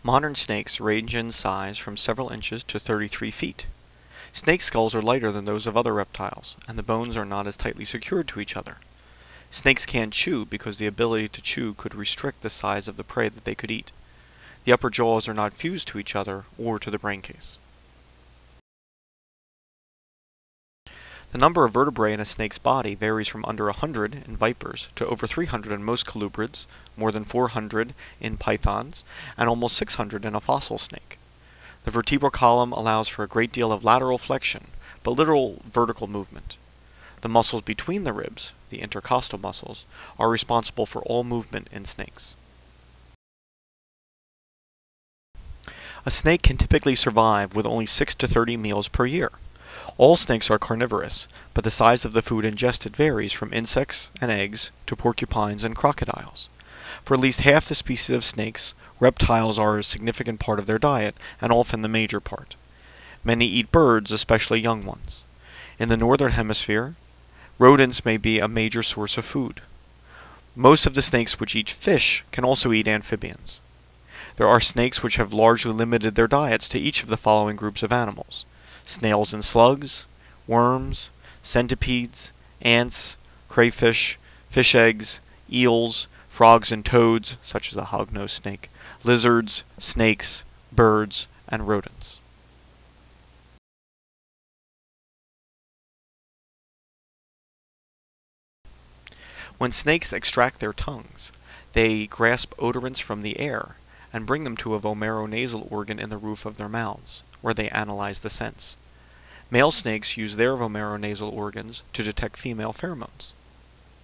Modern snakes range in size from several inches to 33 feet. Snake skulls are lighter than those of other reptiles, and the bones are not as tightly secured to each other. Snakes can't chew because the ability to chew could restrict the size of the prey that they could eat. The upper jaws are not fused to each other or to the brain case. The number of vertebrae in a snake's body varies from under 100 in vipers to over 300 in most colubrids, more than 400 in pythons, and almost 600 in a fossil snake. The vertebral column allows for a great deal of lateral flexion, but little vertical movement. The muscles between the ribs, the intercostal muscles, are responsible for all movement in snakes. A snake can typically survive with only 6 to 30 meals per year. All snakes are carnivorous, but the size of the food ingested varies from insects and eggs to porcupines and crocodiles. For at least half the species of snakes, reptiles are a significant part of their diet, and often the major part. Many eat birds, especially young ones. In the northern hemisphere, rodents may be a major source of food. Most of the snakes which eat fish can also eat amphibians. There are snakes which have largely limited their diets to each of the following groups of animals: snails and slugs, worms, centipedes, ants, crayfish, fish eggs, eels, frogs and toads, such as a hognose snake, lizards, snakes, birds, and rodents. When snakes extract their tongues, they grasp odorants from the air and bring them to a vomeronasal organ in the roof of their mouths, where they analyze the scents. Male snakes use their vomeronasal organs to detect female pheromones.